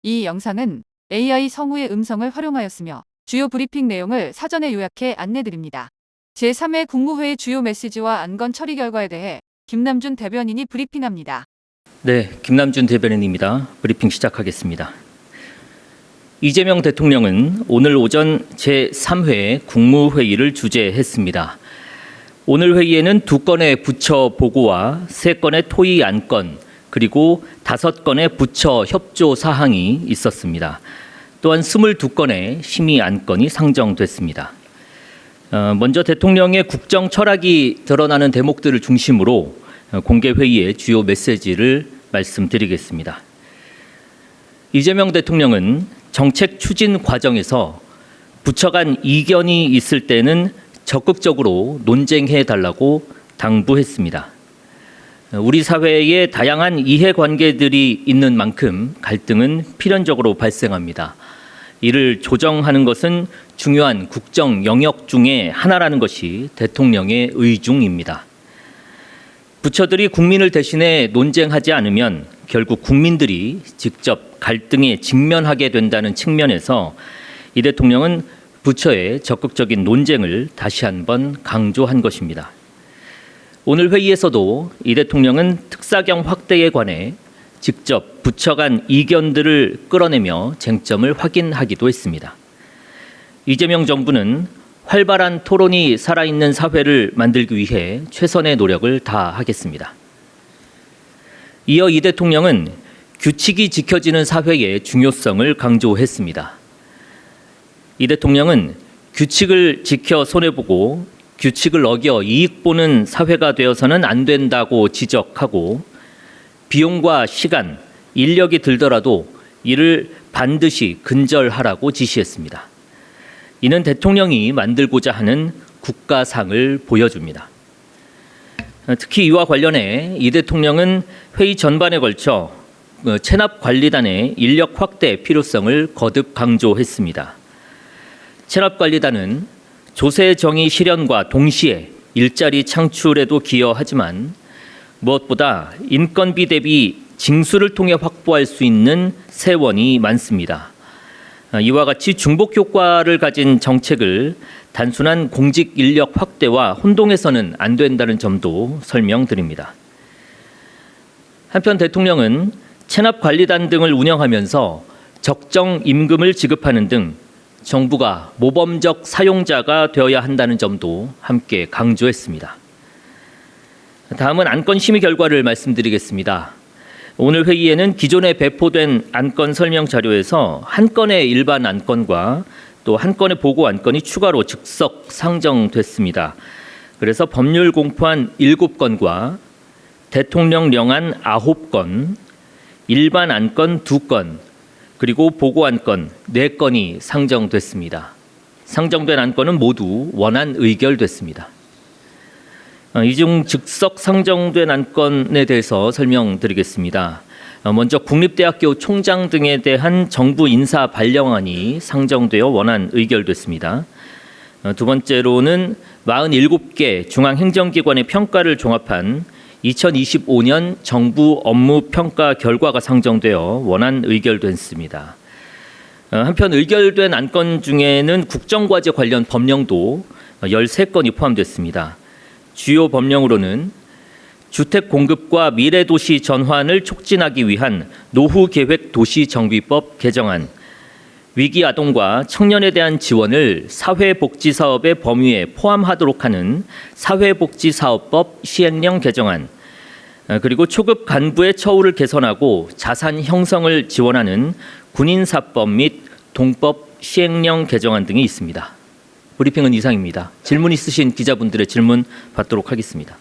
이 영상은 AI 성우의 음성을 활용하였으며 주요 브리핑 내용을 사전에 요약해 안내드립니다. 제3회 국무회의 주요 메시지와 안건 처리 결과에 대해 김남준 대변인이 브리핑합니다. 네, 김남준 대변인입니다. 브리핑 시작하겠습니다. 이재명 대통령은 오늘 오전 제3회 국무회의를 주재했습니다. 오늘 회의에는 2건의 부처 보고와 3건의 토의 안건, 그리고 5건의 부처 협조 사항이 있었습니다. 또한 22건의 심의 안건이 상정됐습니다. 먼저 대통령의 국정 철학이 드러나는 대목들을 중심으로 공개 회의의 주요 메시지를 말씀드리겠습니다. 이재명 대통령은 정책 추진 과정에서 부처 간 이견이 있을 때는 적극적으로 논쟁해 달라고 당부했습니다. 우리 사회에 다양한 이해관계들이 있는 만큼 갈등은 필연적으로 발생합니다. 이를 조정하는 것은 중요한 국정 영역 중에 하나라는 것이 대통령의 의중입니다. 부처들이 국민을 대신해 논쟁하지 않으면 결국 국민들이 직접 갈등에 직면하게 된다는 측면에서 이 대통령은 부처의 적극적인 논쟁을 다시 한번 강조한 것입니다. 오늘 회의에서도 이 대통령은 특사경 확대에 관해 직접 부처 간 이견들을 끌어내며 쟁점을 확인하기도 했습니다. 이재명 정부는 활발한 토론이 살아있는 사회를 만들기 위해 최선의 노력을 다하겠습니다. 이어 이 대통령은 규칙이 지켜지는 사회의 중요성을 강조했습니다. 이 대통령은 규칙을 지켜 손해보고 규칙을 어겨 이익 보는 사회가 되어서는 안 된다고 지적하고 비용과 시간, 인력이 들더라도 이를 반드시 근절하라고 지시했습니다. 이는 대통령이 만들고자 하는 국가상을 보여줍니다. 특히 이와 관련해 이 대통령은 회의 전반에 걸쳐 체납관리단의 인력 확대 필요성을 거듭 강조했습니다. 체납관리단은 조세 정의 실현과 동시에 일자리 창출에도 기여하지만 무엇보다 인건비 대비 징수를 통해 확보할 수 있는 세원이 많습니다. 이와 같이 중복 효과를 가진 정책을 단순한 공직 인력 확대와 혼동해서는 안 된다는 점도 설명드립니다. 한편 대통령은 체납관리단 등을 운영하면서 적정 임금을 지급하는 등 정부가 모범적 사용자가 되어야 한다는 점도 함께 강조했습니다. 다음은 안건 심의 결과를 말씀드리겠습니다. 오늘 회의에는 기존에 배포된 안건 설명 자료에서 한 건의 일반 안건과 또 한 건의 보고 안건이 추가로 즉석 상정됐습니다. 그래서 법률 공포안 7건과 대통령 명안 9건, 일반 안건 2건, 그리고 보고 안건 4건이 상정됐습니다. 상정된 안건은 모두 원안 의결됐습니다. 이 중 즉석 상정된 안건에 대해서 설명드리겠습니다. 먼저 국립대학교 총장 등에 대한 정부 인사 발령안이 상정되어 원안 의결됐습니다. 두 번째로는 47개 중앙행정기관의 평가를 종합한 2025년 정부 업무 평가 결과가 상정되어 원안 의결됐습니다. 한편 의결된 안건 중에는 국정과제 관련 법령도 13건이 포함됐습니다. 주요 법령으로는 주택 공급과 미래도시 전환을 촉진하기 위한 노후계획 도시정비법 개정안, 위기 아동과 청년에 대한 지원을 사회복지사업의 범위에 포함하도록 하는 사회복지사업법 시행령 개정안, 그리고 초급 간부의 처우를 개선하고 자산 형성을 지원하는 군인사법 및 동법 시행령 개정안 등이 있습니다. 브리핑은 이상입니다. 질문 있으신 기자분들의 질문 받도록 하겠습니다.